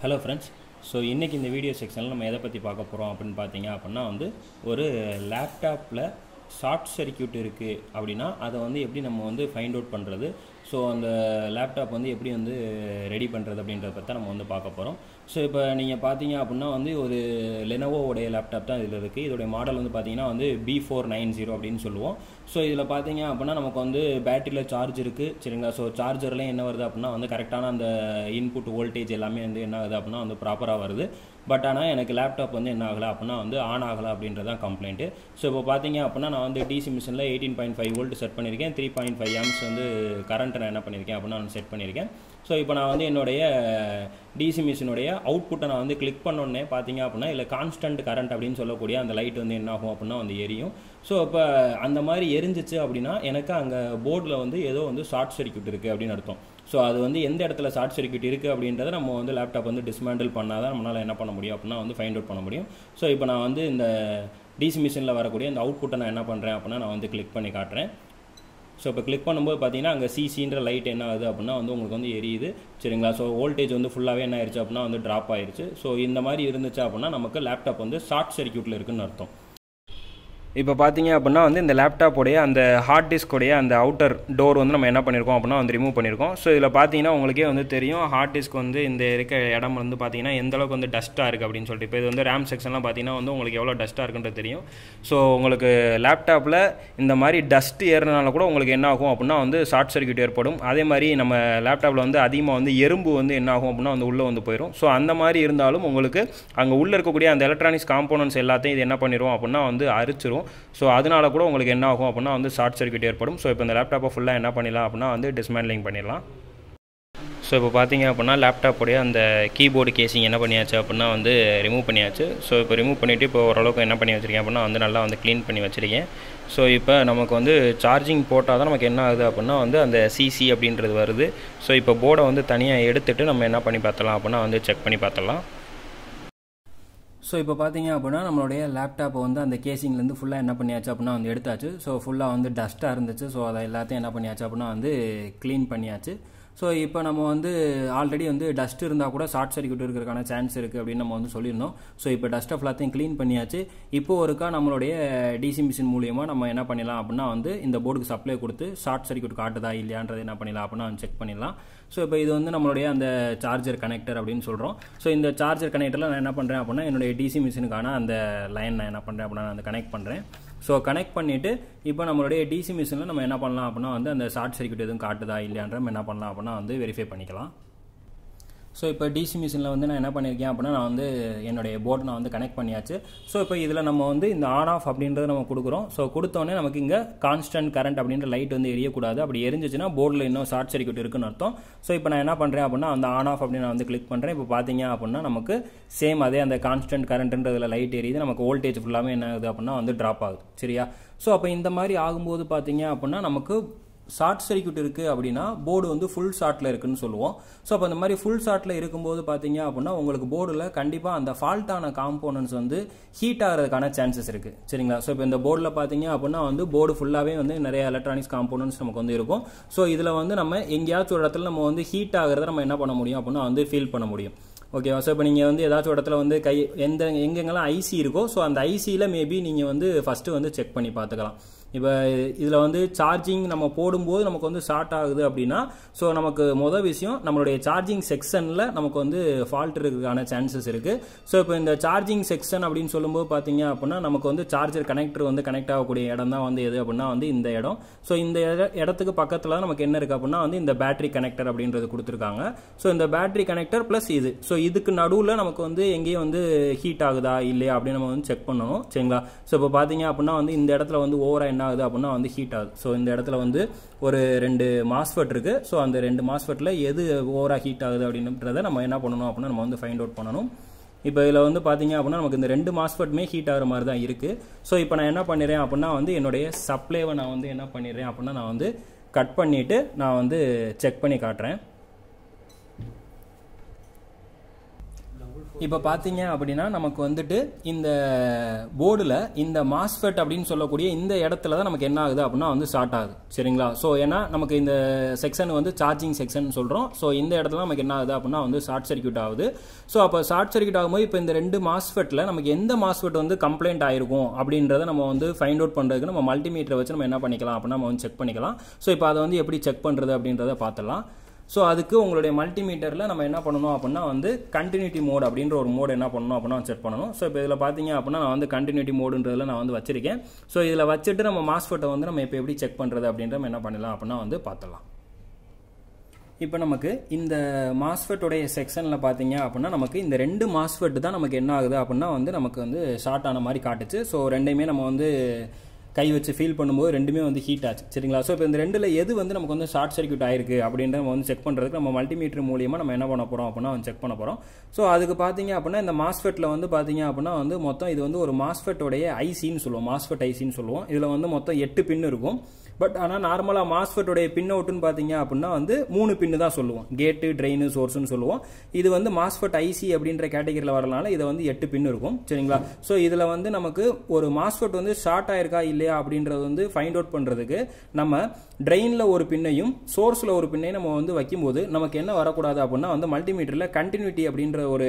Hello friends. So இன்றைக்கி இந்த video செக்ஷனில் நம்ம எதை பற்றி பார்க்க போகிறோம் அப்படின்னு பார்த்தீங்க அப்படின்னா ஒரு லேப்டாப்பில் ஷார்ட் சர்க்யூட் இருக்குது அப்படின்னா அதை எப்படி நம்ம ஃபைண்ட் அவுட் பண்ணுறது, ஸோ அந்த லேப்டாப் எப்படி ரெடி பண்ணுறது அப்படின்றத பற்றி தான் நம்ம பார்க்க போகிறோம். ஸோ இப்போ நீங்கள் பார்த்தீங்க அப்படின்னா ஒரு லெனோவோடைய லேப்டாப் தான் இதில் இருக்குது. இதோடைய மாடல் பார்த்தீங்கன்னா B490 அப்படின்னு சொல்லுவோம். ஸோ இதில் பார்த்தீங்க அப்படின்னா நமக்கு பேட்டரியில் சார்ஜ் இருக்குது, சரிங்களா. ஸோ சார்ஜர்லேயும் என்ன வருது அப்படின்னா கரெக்டான அந்த இன்புட் வோல்டேஜ் எல்லாமே என்ன ஆகுது அப்படின்னா ப்ராப்பராக வருது. பட் ஆனால் எனக்கு லேப்டாப் என்ன ஆகலை அப்படின்னா ஆன் ஆகலை அப்படின்றதான் கம்ப்ளைண்ட்டு. ஸோ இப்போ பார்த்தீங்க அப்படின்னா நான் டிசி மிஷினில் 18.5 வோல்ட் செட் பண்ணியிருக்கேன். 3.5 amps கரண்ட்டை நான் என்ன பண்ணியிருக்கேன் அப்படின்னா செட் பண்ணியிருக்கேன். ஸோ இப்போ நான் என்னுடைய டிசி மிஷினுடைய அவுட்புட்டை நான் கிளிக் பண்ணோன்னே பார்த்தீங்க அப்படின்னா இல்லை கான்ஸ்டன்ட் கரண்ட் அப்படின்னு சொல்லக்கூடிய அந்த லைட் என்ன ஆகும் அப்படின்னா எரியும். ஸோ இப்போ அந்த மாதிரி எரிஞ்சிச்சு அப்படின்னா எனக்கு அங்கே போர்டில் ஏதோ ஷார்ட் சர்க்யூட் இருக்குது அப்படின்னு அர்த்தம். ஸோ அது எந்த இடத்துல ஷார்ட் சர்க்யூட் இருக்குது அப்படின்றத நம்ம லேப்டாப் டிஸ்மேண்டில் பண்ணால் தான் நம்மளால் என்ன பண்ண முடியும் அப்படின்னா ஃபைண்ட் அவுட் பண்ண முடியும். ஸோ இப்போ நான் இந்த டிசி மிஷினில் வரக்கூடிய இந்த அவுட்புட்டை நான் என்ன பண்ணுறேன் அப்படின்னா நான் கிளிக் பண்ணி காட்டுறேன். ஸோ இப்போ கிளிக் பண்ணும்போது பார்த்தீங்கன்னா அங்கே சிசின்ற லைட் என்ன ஆகுது அப்படின்னா உங்களுக்கு எரியுது, சரிங்களா. ஸோ வோல்டேஜ் ஃபுல்லாகவே என்ன ஆயிடுச்சு அப்படின்னா ட்ராப் ஆயிடுச்சு. ஸோ இந்த மாதிரி இருந்துச்சு அப்படின்னா நமக்கு லேப்டாப் ஷார்ட் சர்க்யூட்டில் இருக்குன்னு அர்த்தம். இப்போ பார்த்தீங்க அப்படின்னா இந்த லேப்டாப்போடைய அந்த ஹார்ட் டிஸ்கோடைய அந்த அவுட்டர் டோர் நம்ம என்ன பண்ணியிருக்கோம் அப்படின்னா ரிமூவ் பண்ணியிருக்கோம். ஸோ இதில் பார்த்தீங்கன்னா உங்களுக்கே தெரியும் ஹார்ட் டிஸ்க் இந்த இருக்க இடம் பார்த்தீங்கன்னா எந்த அளவுக்கு டஸ்ட்டாக இருக்குது அப்படின்னு சொல்லிட்டு. இப்போ இது ரேம் செக்ஷன்லாம் பார்த்தீங்கன்னா உங்களுக்கு எவ்வளோ டஸ்ட்டாக இருக்குன்றது தெரியும். ஸோ உங்களுக்கு லேப்டாப்பில் இந்த மாதிரி டஸ்ட் ஏறினால கூட உங்களுக்கு என்ன ஆகும் அப்படின்னா ஷார்ட் சர்க்யூட் ஏற்படும். அதே மாதிரி நம்ம லேப்டாப்பில் அதிகமாக எறும்பு என்ன ஆகும் அப்படின்னா உள்ளே போயிடும். ஸோ அந்த மாதிரி இருந்தாலும் உங்களுக்கு அங்கே உள்ளே இருக்கக்கூடிய அந்த எலக்ட்ரானிக்ஸ் காம்போனன்ட்ஸ் எல்லாத்தையும் இது என்ன பண்ணிடும் அப்படின்னா அரிச்சிரும். ஸோ அதனால கூட உங்களுக்கு என்ன ஆகும் அப்படின்னா ஷார்ட் சர்க்யூட் ஏற்படும். ஸோ இப்போ இந்த லேப்டாப்பை ஃபுல்லாக என்ன பண்ணிடலாம் அப்படின்னா டிஸ்மேண்ட்லிங் பண்ணிடலாம். ஸோ இப்போ பார்த்தீங்க அப்படின்னா லேப்டாப்புடைய அந்த கீபோர்டு கேசிங் என்ன பண்ணியாச்சு அப்படின்னா ரிமூவ் பண்ணியாச்சு. ஸோ இப்போ ரிமூவ் பண்ணிவிட்டு இப்போ ஓரளவுக்கு என்ன பண்ணி வச்சுருக்கேன் அப்படின்னா நல்லா க்ளீன் பண்ணி வச்சுருக்கேன். ஸோ இப்போ நமக்கு சார்ஜிங் போட்டால் தான் நமக்கு என்ன ஆகுது அப்படின்னா அந்த சிசி அப்படின்றது வருது. ஸோ இப்போ போர்டை தனியாக எடுத்துகிட்டு நம்ம என்ன பண்ணி பார்த்தலாம் அப்படின்னா செக் பண்ணி பார்த்தலாம். ஸோ இப்போ பார்த்தீங்க அப்படின்னா நம்மளுடைய லேப்டாப்பை அந்த கேசிங்லேருந்து ஃபுல்லாக என்ன பண்ணியாச்சு அப்படின்னா எடுத்தாச்சு. ஸோ ஃபுல்லாக டஸ்ட்டாக இருந்துச்சு. ஸோ அதை எல்லாத்தையும் என்ன பண்ணியாச்சு அப்படின்னா க்ளீன் பண்ணியாச்சு. ஸோ இப்போ நம்ம ஆல்ரெடி டஸ்ட் இருந்தால் கூட ஷார்ட் சர்க்யூட் இருக்கிறதுக்கான சான்ஸ் இருக்குது அப்படின்னு நம்ம சொல்லியிருந்தோம். ஸோ இப்போ டஸ்ட்டை ஃபுல்லாத்தையும் க்ளீன் பண்ணியாச்சு. இப்போ ஒருக்கா நம்மளுடைய டிசி மிஷின் மூலியமாக நம்ம என்ன பண்ணிடலாம் அப்படின்னா இந்த போர்டுக்கு சப்ளை கொடுத்து ஷார்ட் சர்க்யூட் காட்டுதா இல்லையான்றது என்ன பண்ணிடலாம் அப்படின்னா செக் பண்ணிடலாம். ஸோ இப்போ இது நம்மளுடைய அந்த சார்ஜர் கனெக்டர் அப்படின்னு சொல்கிறோம். ஸோ இந்த சார்ஜர் கனெக்டரில் நான் என்ன பண்ணுறேன் அப்படின்னா என்னுடைய டிசி மிஷினுக்கான அந்த லைன் நான் என்ன பண்ணுறேன் அப்படின்னா நான் கனெக்ட் பண்ணுறேன். ஸோ கனெக்ட் பண்ணிவிட்டு இப்போ நம்மளுடைய டிசி மிஷினில் நம்ம என்ன பண்ணலாம் அப்படின்னா அந்த ஷார்ட் சர்க்யூட் எதுவும் காட்டுதா இல்லையான்ற நம்ம என்ன பண்ணலாம் அப்படின்னா வெரிஃபை பண்ணிக்கலாம். ஸோ இப்போ டிசி மிஷினில் நான் என்ன பண்ணியிருக்கேன் அப்படின்னா நான் என்னுடைய போர்டு நான் கனெக்ட் பண்ணியாச்சு. ஸோ இப்போ இதில் நம்ம இந்த ஆன் ஆஃப் அப்படின்றத நம்ம கொடுக்குறோம். ஸோ கொடுத்தோன்னே நமக்கு இங்கே கான்ஸ்டன்ட் கரண்ட் அப்படின்ற லைட் எரியக்கூடாது. அப்படி எரிஞ்சிச்சுன்னா போர்டில் இன்னும் ஷார்ட் சர்க்யூட் இருக்குன்னு அர்த்தம். ஸோ இப்போ நான் என்ன பண்ணுறேன் அப்படின்னா அந்த ஆன் ஆஃப் அப்படின்னு நான் கிளிக் பண்ணுறேன். இப்போ பார்த்தீங்க அப்படின்னா நமக்கு சேம் அதே அந்த கான்ஸ்டன்ட் கரண்ட்ன்றதில் லைட் எரியுது. நமக்கு வோல்டேஜ் ஃபுல்லாமே என்ன ஆகுது அப்படின்னா ட்ராப் ஆகுது, சரியா. ஸோ அப்போ இந்த மாதிரி ஆகும்போது பார்த்தீங்க அப்படின்னா நமக்கு ஷார்ட் சர்க்யூட் இருக்குது அப்படின்னா போர்டு ஃபுல் ஷார்ட்டில் இருக்குன்னு சொல்லுவோம். ஸோ அப்போ அந்த மாதிரி ஃபுல் ஷார்ட்டில் இருக்கும்போது பார்த்தீங்க அப்படின்னா உங்களுக்கு போர்டில் கண்டிப்பாக அந்த ஃபால்ட்டான காம்போனன்ட்ஸ் ஹீட் ஆகிறதுக்கான சான்சஸ் இருக்குது, சரிங்களா. ஸோ இப்போ இந்த போர்டில் பார்த்தீங்க அப்படின்னா போர்டு ஃபுல்லாகவே நிறைய எலக்ட்ரானிக்ஸ் காம்போனன்ட்ஸ் நமக்கு இருக்கும். ஸோ இதில் நம்ம எங்கேயாச்சும் ஒரு இடத்துல நம்ம ஹீட் ஆகிறத நம்ம என்ன பண்ண முடியும் அப்படின்னா ஃபீல் பண்ண முடியும், ஓகேவா. ஸோ இப்போ நீங்கள் ஏதாச்சும் இடத்துல கை எங்கெங்கெல்லாம் ஐசி இருக்கோ ஸோ அந்த ஐசியில் மேபி நீங்கள் ஃபஸ்ட்டு செக் பண்ணி பார்த்துக்கலாம். இப்போ இதில் சார்ஜிங் நம்ம போடும்போது நமக்கு ஷார்ட் ஆகுது அப்படின்னா ஸோ நமக்கு மொதல் விஷயம் நம்மளுடைய சார்ஜிங் செக்ஷனில் நமக்கு ஃபால்ட் இருக்கிறதுக்கான சான்சஸ் இருக்குது. ஸோ இப்போ இந்த சார்ஜிங் செக்ஷன் அப்படின்னு சொல்லும்போது பார்த்தீங்க அப்படின்னா நமக்கு சார்ஜர் கனெக்டர் கனெக்ட் ஆகக்கூடிய இடம் தான் எது அப்படின்னா இந்த இடம். ஸோ இந்த இடத்துக்கு பக்கத்தில் நமக்கு என்ன இருக்குது அப்படின்னா இந்த பேட்டரி கனெக்டர் அப்படின்றது கொடுத்துருக்காங்க. ஸோ இந்த பேட்டரி கனெக்டர் ப்ளஸ் இது, ஸோ இதுக்கு நடுவில் நமக்கு எங்கேயும் ஹீட் ஆகுதா இல்லையா அப்படின்னு நம்ம செக் பண்ணணும், சரிங்களா. ஸோ இப்போ பார்த்தீங்க அப்படின்னா இந்த இடத்துல ஓவரா என்ன ஆகுது அப்படின்னா ஹீட் ஆகுது. ஸோ இந்த இடத்துல ஒரு 2 மாஸ்ஃபெட் இருக்கு. ஸோ அந்த 2 மாஸ்ஃபெட்டில் எது ஓவரா ஹீட் ஆகுது அப்படின்றத நம்ம என்ன பண்ணணும் அப்படின்னா நம்ம ஃபைண்ட் அவுட் பண்ணணும். இப்போ இதில் பார்த்தீங்க அப்படின்னா நமக்கு இந்த 2 மாஸ்ஃபெட்டுமே ஹீட் ஆகிற மாதிரி தான் இருக்குது. ஸோ இப்போ நான் என்ன பண்ணிடுறேன் அப்படின்னா என்னுடைய சப்ளைவை நான் என்ன பண்ணிடுறேன் அப்படின்னா நான் கட் பண்ணிவிட்டு நான் செக் பண்ணி காட்டுறேன். இப்போ பார்த்தீங்க அப்படின்னா நமக்கு வந்துட்டு இந்த போர்டில் இந்த மாஸ்ஃபெட் அப்படின்னு சொல்லக்கூடிய இந்த இடத்துல தான் நமக்கு என்ன ஆகுது அப்படின்னா வந்து ஷார்ட் ஆகுது சரிங்களா. ஸோ ஏன்னா நமக்கு இந்த செக்ஷன் வந்து சார்ஜிங் செக்ஷன் சொல்கிறோம். ஸோ இந்த இடத்துல நமக்கு என்ன ஆகுது அப்படின்னா வந்து ஷார்ட் சர்க்யூட் ஆகுது. ஸோ அப்போ ஷார்ட் சர்க்யூட் ஆகும்போது இப்போ இந்த ரெண்டு மாஸ்ஃபெட்டில் நமக்கு எந்த மாஸ்ஃபெட் வந்து கம்ப்ளைண்ட் ஆயிருக்கும் அப்படின்றத நம்ம வந்து ஃபைண்ட் அவுட் பண்ணுறதுக்கு நம்ம மல்டிமீட்டரை வச்சு நம்ம என்ன பண்ணிக்கலாம் அப்படின்னா நம்ம வந்து செக் பண்ணிக்கலாம். ஸோ இப்போ அதை வந்து எப்படி செக் பண்ணுறது அப்படின்றத பார்த்துலாம். ஸோ அதுக்கு உங்களுடைய மல்டிமீட்டரில் நம்ம என்ன பண்ணணும் அப்படின்னா வந்து கண்டினியூட்டி மோட் அப்படின்ற ஒரு மோட் என்ன பண்ணணும் அப்படின்னா செக் பண்ணணும். ஸோ இப்போ இதில் பார்த்தீங்க அப்படின்னா நான் வந்து கண்டினியூட்டி மோடுன்றதில் நான் வந்து வச்சிருக்கேன். ஸோ இதில் வச்சுட்டு நம்ம மாஸ்ஃபெட்டை வந்து நம்ம இப்போ எப்படி செக் பண்ணுறது அப்படின்ற நம்ம என்ன பண்ணலாம் அப்படின்னா வந்து பார்த்துடலாம். இப்போ நமக்கு இந்த மாஸ்ஃபெட்டோடைய செக்ஷனில் பார்த்தீங்க அப்படின்னா நமக்கு இந்த ரெண்டு மாஸ்ஃபெட் தான் நமக்கு என்ன ஆகுது அப்படின்னா வந்து நமக்கு வந்து ஷார்ட் ஆன மாதிரி காட்டுச்சு. ஸோ ரெண்டையுமே நம்ம வந்து கை வச்சு ஃபீல் பண்ணும்போது ரெண்டுமே வந்து ஹீட் ஆச்சு சரிங்களா. ஸோ இப்போ இந்த ரெண்டில் எது வந்து நமக்கு வந்து ஷார்ட் சர்க்யூட் ஆயிருக்கு அப்படின்ற நம்ம வந்து செக் பண்ணுறதுக்கு நம்ம மல்டிமீட்டர் மூலியமாக நம்ம என்ன பண்ண போகிறோம் அப்படின்னா வந்து செக் பண்ண போகிறோம். ஸோ அதுக்கு பார்த்தீங்க அப்படின்னா இந்த மாஸ்ஃபெட்டில் வந்து பார்த்தீங்க அப்படின்னா வந்து மொத்தம் இது வந்து ஒரு மாஸ்ஃபெட்டோடைய ஐசின்னு சொல்லுவோம், மாஸ்ஃபெட் ஐசின்னு சொல்லுவோம். இதில் வந்து மொத்தம் 8 பின் இருக்கும். பட் ஆனால் நார்மலாக மாஸ்ஃபெட்டோடைய பின் அவுட்டுன்னு பார்த்தீங்க அப்படின்னா வந்து 3 பின்னு தான் சொல்லுவோம், கேட்டு ட்ரெயின் சோர்ஸ்னு சொல்லுவோம். இது வந்து மாஸ்ஃபெட் ஐசி அப்படின்ற கேட்டகரியில் வரனால இதை வந்து 8 பின் இருக்கும் சரிங்களா. ஸோ இதில் வந்து நமக்கு ஒரு மாஸ்ஃபெட் வந்து ஷார்ட் ஆயிருக்கா இல்லையா அப்படின்றது வந்து ஃபைண்ட் அவுட் பண்ணுறதுக்கு நம்ம ட்ரெயினில் ஒரு பின்னையும் சோர்ஸில் ஒரு பின்னையும் நம்ம வந்து வைக்கும்போது நமக்கு என்ன வரக்கூடாது அப்படின்னா வந்து மல்டிமீட்டரில் கண்டினியூட்டி அப்படின்ற ஒரு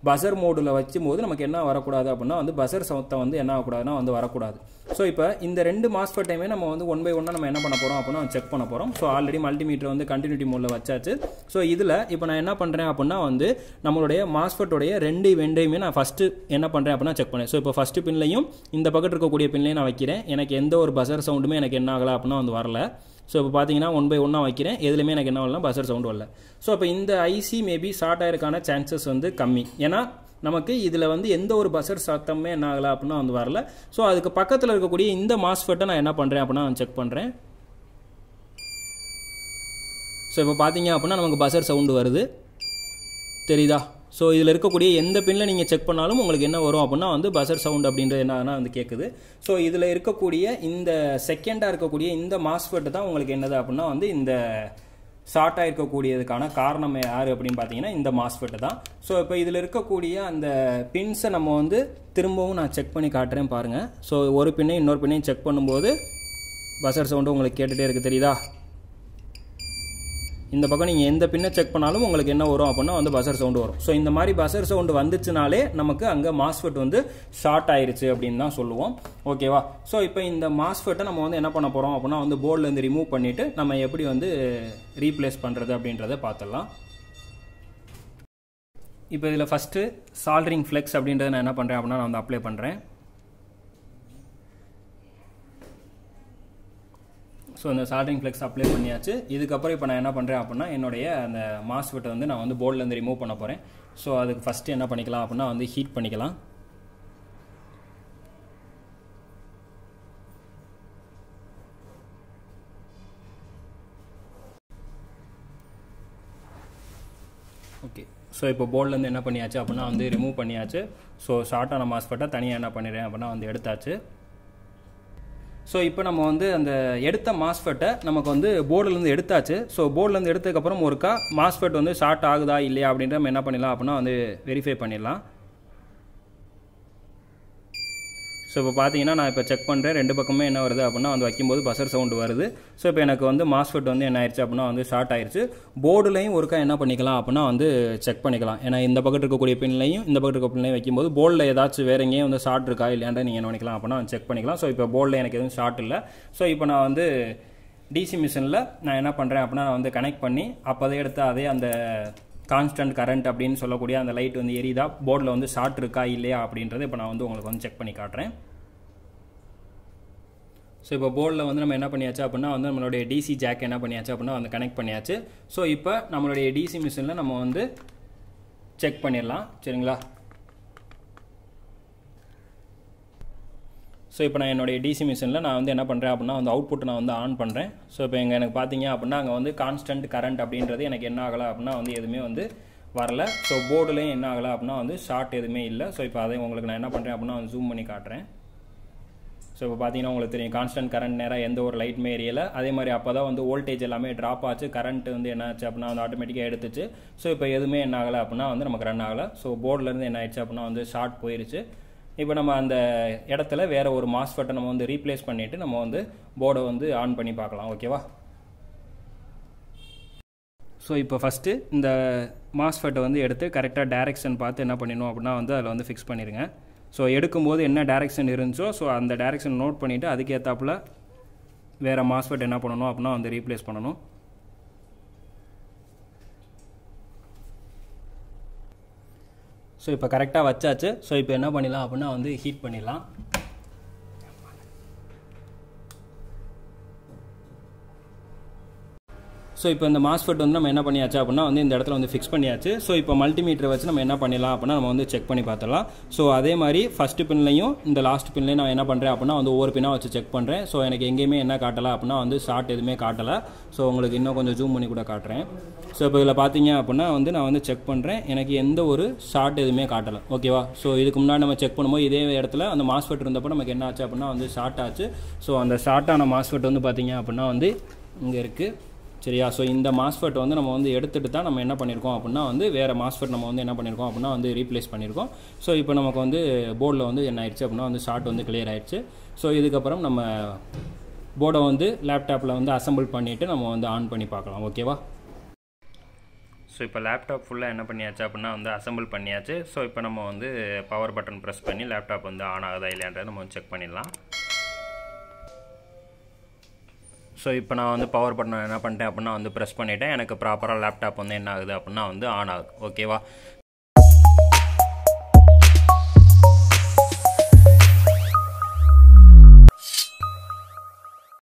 பசர் மோடில் வைக்கும்போது நமக்கு என்ன வரக்கூடாது அப்படின்னா வந்து பசர் சத்தம் வந்து என்ன ஆகக்கூடாதுன்னா வந்து வரக்கூடாது. ஸோ இப்போ இந்த ரெண்டு மாஸ்ஃபெட்டையுமே நம்ம வந்து 1 by 1 நம்ம என்ன பண்ண போகிறோம் அப்படின்னா செக் பண்ண போகிறோம். ஸோ ஆல்ரெடி மல்டிமீட்டர் வந்து கண்டினியூட்டி மோடில் வச்சாச்சு. ஸோ இதில் இப்போ நான் என்ன பண்ணுறேன் அப்படின்னா வந்து நம்மளுடைய மாஸ்ஃபெட்டோடைய ரெண்டு வெண்டையுமே நான் ஃபஸ்ட்டு என்ன பண்ணுறேன் அப்படின்னா செக் பண்ணேன். ஸோ இப்போ ஃபஸ்ட்டு பின்லையும் இந்த பக்கத்தில் இருக்கக்கூடிய பின்லையும் நான் வைக்கிறேன். எனக்கு எந்த ஒரு பசர் சவுண்டுமே எனக்கு என்ன ஆகலை அப்படின்னா வந்து வரல. ஸோ இப்போ பார்த்தீங்கன்னா 1 by 1 வைக்கிறேன், எதுலையுமே எனக்கு என்ன வரலாம் பசர் சவுண்டு வரல. ஸோ இப்போ இந்த ஐசி மேபி ஷார்ட் ஆயிருக்கான சான்சஸ் வந்து கம்மி. ஏன்னா நமக்கு இதில் வந்து எந்த ஒரு பசர் சத்தமே என்ன ஆகலை அப்படின்னா வந்து வரல. ஸோ அதுக்கு பக்கத்தில் இருக்கக்கூடிய இந்த மாஸ்ஃபெட்டை நான் என்ன பண்ணுறேன் அப்படின்னா நான் செக் பண்ணுறேன். ஸோ இப்போ பார்த்தீங்க அப்படின்னா நமக்கு பசர் சவுண்டு வருது தெரியுதா. ஸோ இதில் இருக்கக்கூடிய எந்த பின்னில் நீங்கள் செக் பண்ணாலும் உங்களுக்கு என்ன வரும் அப்படின்னா வந்து பசர் சவுண்ட் அப்படின்றது என்னன்னா வந்து கேட்குது. ஸோ இதில் இருக்கக்கூடிய இந்த செகண்டாக இருக்கக்கூடிய இந்த மாஸ்ஃபெட் தான் உங்களுக்கு என்னது அப்படின்னா வந்து இந்த ஷார்ட்டாக இருக்கக்கூடியதுக்கான காரணம் யார் அப்படின்னு பார்த்தீங்கன்னா இந்த மாஸ்ஃபெட் தான். ஸோ இப்போ இதில் இருக்கக்கூடிய அந்த பின்ஸை நம்ம வந்து திரும்பவும் நான் செக் பண்ணி காட்டுறேன் பாருங்கள். ஸோ ஒரு பின்னையும் இன்னொரு பின்னையும் செக் பண்ணும்போது பசர் சவுண்டு உங்களுக்கு கேட்டுகிட்டே இருக்குது தெரியுதா. இந்த பக்கம் நீங்கள் எந்த பின்னை செக் பண்ணாலும் உங்களுக்கு என்ன வரும் அப்படின்னா வந்து பசர் சவுண்டு வரும். ஸோ இந்த மாதிரி பசர் சவுண்டு வந்துச்சுனாலே நமக்கு அங்கே மாஸ்ஃபெட் வந்து ஷார்ட் ஆயிருச்சு அப்படின்னு தான் சொல்லுவோம் ஓகேவா. ஸோ இப்போ இந்த மாஸ்ஃபெட்டை நம்ம வந்து என்ன பண்ண போகிறோம் அப்படின்னா வந்து போர்ட்லேருந்து ரிமூவ் பண்ணிவிட்டு நம்ம எப்படி வந்து ரீப்ளேஸ் பண்ணுறது அப்படின்றத பார்த்துடலாம். இப்போ இதில் ஃபஸ்ட்டு சால்டரிங் ஃப்ளெக்ஸ் அப்படின்றத நான் என்ன பண்ணுறேன் அப்படின்னா நான் வந்து அப்ளை பண்ணுறேன். ஸோ இந்த சால்டரிங் ஃப்ளெக்ஸ் அப்ளை பண்ணியாச்சு. இதுக்கப்புறம் இப்போ நான் என்ன பண்ணுறேன் அப்படின்னா என்னுடைய அந்த மாஸ்ஃபெட்டை வந்து நான் வந்து போர்ட்லேருந்து ரிமூவ் பண்ண போகிறேன். ஸோ அதுக்கு ஃபஸ்ட்டு என்ன பண்ணிக்கலாம் அப்படின்னா வந்து ஹீட் பண்ணிக்கலாம். ஓகே ஸோ இப்போ போர்ட்லேருந்து என்ன பண்ணியாச்சு அப்படின்னா வந்து ரிமூவ் பண்ணியாச்சு. ஸோ ஷார்ட்டான மாஸ்ஃபெட்டை தனியாக என்ன பண்ணிடுறேன் அப்படின்னா வந்து எடுத்தாச்சு. ஸோ இப்போ நம்ம வந்து அந்த எடுத்த மாஸ்ஃபெட்டை நமக்கு வந்து போர்டுலேருந்து எடுத்தாச்சு. ஸோ போர்டுலேருந்து எடுத்ததுக்கப்புறம் ஒருக்கா மாஸ்ஃபெட் வந்து ஷார்ட் ஆகுதா இல்லையா அப்படின்ற நம்ம என்ன பண்ணிடலாம் அப்படின்னா வந்து வெரிஃபை பண்ணிடலாம். ஸோ இப்போ பார்த்தீங்கன்னா நான் இப்போ செக் பண்ணுறேன், ரெண்டு பக்கமே என்ன வருது அப்படின்னா வந்து வைக்கும்போது பசர் சவுண்டு வருது. ஸோ இப்போ எனக்கு வந்து மாஸ்ஃபெட் வந்து என்ன ஆயிடுச்சு அப்படின்னா வந்து ஷார்ட் ஆயிடுச்சு. போர்டுலையும் ஒருக்கா என்ன பண்ணிக்கலாம் அப்படின்னா வந்து செக் பண்ணிக்கலாம். ஏன்னா இந்த பக்கத்தில் இருக்கக்கூடிய பின்லையும் இந்த பக்கத்தில் இருக்க பின்லையும் வைக்கும்போது போர்டில் ஏதாச்சும் வேறு எங்கேயும் வந்து ஷார்ட் இருக்கா இல்லையாண்டா நீங்கள் என்ன பண்ணிக்கலாம் அப்படின்னா செக் பண்ணிக்கலாம். ஸோ இப்போ போர்டில் எனக்கு எதுவும் ஷார்ட் இல்லை. ஸோ இப்போ நான் வந்து டிசி மிஷினில் நான் என்ன பண்ணுறேன் அப்படின்னா நான் வந்து கனெக்ட் பண்ணி அப்போதே எடுத்து அதே அந்த கான்ஸ்டன்ட் கரண்ட் அப்படின்னு சொல்லக்கூடிய அந்த லைட் வந்து எரியுதா, போர்டில் வந்து ஷார்ட் இருக்கா இல்லையா அப்படின்றத இப்போ நான் வந்து உங்களுக்கு வந்து செக் பண்ணி காட்டுறேன். ஸோ இப்போ போர்டில் வந்து நம்ம என்ன பண்ணியாச்சு அப்படின்னா வந்து நம்மளுடைய டிசி ஜாக் என்ன பண்ணியாச்சு அப்படின்னா வந்து கனெக்ட் பண்ணியாச்சு. ஸோ இப்போ நம்மளுடைய டிசி மிஷினில் நம்ம வந்து செக் பண்ணிடலாம் சரிங்களா. ஸோ இப்போ நான் என்னுடைய டிசி மிஷினில் நான் வந்து என்ன பண்ணுறேன் அப்படின்னா வந்து அவுட்புட் நான் வந்து ஆன் பண்ணுறேன். ஸோ இப்போ இங்கே எனக்கு பார்த்தீங்க அப்படின்னா அங்கே வந்து கான்ஸ்டன்ட் கரண்ட் அப்படின்றது எனக்கு என்ன ஆகலை அப்படின்னா வந்து எதுவுமே வந்து வரல. ஸோ போர்டுலேயும் என்ன ஆகலை அப்படின்னா வந்து ஷார்ட் எதுவுமே இல்லை. ஸோ இப்போ அதை உங்களுக்கு நான் என்ன பண்ணுறேன் அப்படின்னா வந்து ஜூம் பண்ணி காட்டுறேன். ஸோ இப்போ பார்த்தீங்கன்னா உங்களுக்கு தெரியும் கான்ஸ்டன்ட் கரண்ட் நேராக எந்த ஒரு லைட்டுமே எரியலை. அதே மாதிரி அப்போ தான் வந்து வோல்டேஜ் எல்லாமே ட்ராப் ஆச்சு, கரண்ட் வந்து என்ன ஆச்சு அப்படின்னா வந்து ஆட்டோமேட்டிக்காக எடுத்துச்சு. ஸோ இப்போ எதுவுமே என்ன ஆகலை அப்படின்னா வந்து நமக்கு ரன் ஆகலை. ஸோ போர்டிலேருந்து என்ன ஆயிடுச்சு அப்படின்னா வந்து ஷார்ட் போயிருச்சு. இப்போ நம்ம அந்த இடத்துல வேறு ஒரு மாஸ்ஃபெட்டை நம்ம வந்து ரீப்ளேஸ் பண்ணிவிட்டு நம்ம வந்து போர்டை வந்து ஆன் பண்ணி பார்க்கலாம். ஓகேவா? ஸோ இப்போ ஃபஸ்ட்டு இந்த மாஸ்ஃபெட்டை வந்து எடுத்து கரெக்டாக டைரெக்ஷன் பார்த்து என்ன பண்ணிடணும் அப்படின்னா வந்து அதில் வந்து ஃபிக்ஸ் பண்ணிடுங்க. ஸோ எடுக்கும்போது என்ன டைரெக்ஷன் இருந்துச்சோ ஸோ அந்த டைரெக்ஷன் நோட் பண்ணிவிட்டு அதுக்கேற்றாப்புல வேறு மாஸ்ஃபெட் என்ன பண்ணணும் அப்படின்னா வந்து ரீப்ளேஸ் பண்ணணும். ஸோ இப்போ கரெக்டாக வச்சாச்சு. ஸோ இப்போ என்ன பண்ணிடலாம் அப்படின்னா வந்து ஹீட் பண்ணிடலாம். ஸோ இப்போ இந்த மாஸ்ஃபெட் வந்து நம்ம என்ன பண்ணியாச்சு அப்படின்னா வந்து இந்த இடத்துல வந்து ஃபிக்ஸ் பண்ணியாச்சு. ஸோ இப்போ மல்டிமீட்டரை வச்சு நம்ம என்ன பண்ணிடலாம் அப்படின்னா நம்ம வந்து செக் பண்ணி பார்த்துடலாம். ஸோ அதே மாதிரி ஃபஸ்ட்டு பின்லையும் இந்த லாஸ்ட் பின்லையும் நான் என்ன பண்ணுறேன் அப்படின்னா வந்து ஒவ்வொரு பின்னாக வச்சு செக் பண்ணுறேன். ஸோ எனக்கு எங்கேயுமே என்ன காட்டலை அப்படின்னா வந்து ஷார்ட் எதுவுமே காட்டலை. ஸோ உங்களுக்கு இன்னும் கொஞ்சம் ஜூம் பண்ணி கூட காட்டுறேன். ஸோ இப்போ இதில் பார்த்தீங்க அப்படின்னா வந்து நான் வந்து செக் பண்ணுறேன், எனக்கு எந்த ஒரு ஷார்ட் எதுவுமே காட்டலை. ஓகேவா? ஸோ இதுக்கு முன்னாடி நம்ம செக் பண்ணும்போது இதே இடத்துல அந்த மாஸ்ஃபெட் இருந்தப்போ நமக்கு என்ன ஆச்சு அப்படின்னா வந்து ஷார்ட் ஆச்சு. ஸோ அந்த ஷார்ட்டான மாஸ்ஃபெட் வந்து பார்த்தீங்க அப்படின்னா வந்து இங்கே இருக்குது. சரியா? ஸோ இந்த மாஸ்ஃபெட் வந்து நம்ம வந்து எடுத்துகிட்டு தான் நம்ம என்ன பண்ணியிருக்கோம் அப்படின்னா வந்து வேறு மாஸ்ஃபெட் நம்ம வந்து என்ன பண்ணியிருக்கோம் அப்படின்னா வந்து ரீப்ளேஸ் பண்ணியிருக்கோம். ஸோ இப்போ நமக்கு வந்து போர்டில் வந்து என்ன ஆயிடுச்சு அப்படின்னா வந்து ஷார்ட் வந்து கிளியர் ஆயிடுச்சு. ஸோ இதுக்கப்புறம் நம்ம போர்டை வந்து லேப்டாப்பில் வந்து அசம்பிள் பண்ணிவிட்டு நம்ம வந்து ஆன் பண்ணி பார்க்கலாம். ஓகேவா? ஸோ இப்போ லேப்டாப் ஃபுல்லாக என்ன பண்ணியாச்சு அப்படின்னா வந்து அசம்பிள் பண்ணியாச்சு. ஸோ இப்போ நம்ம வந்து பவர் பட்டன் ப்ரெஸ் பண்ணி லேப்டாப் வந்து ஆன் ஆகுதா இல்லையான்றதை நம்ம வந்து செக் பண்ணிடலாம். ஸோ இப்போ நான் வந்து பவர் பட்டன் என்ன பண்ணிட்டேன் அப்படின்னா வந்து ப்ரெஸ் பண்ணிவிட்டேன். எனக்கு ப்ராப்பராக லேப்டாப் வந்து என்ன ஆகுது அப்படின்னா வந்து ஆன் ஆகுது. ஓகேவா?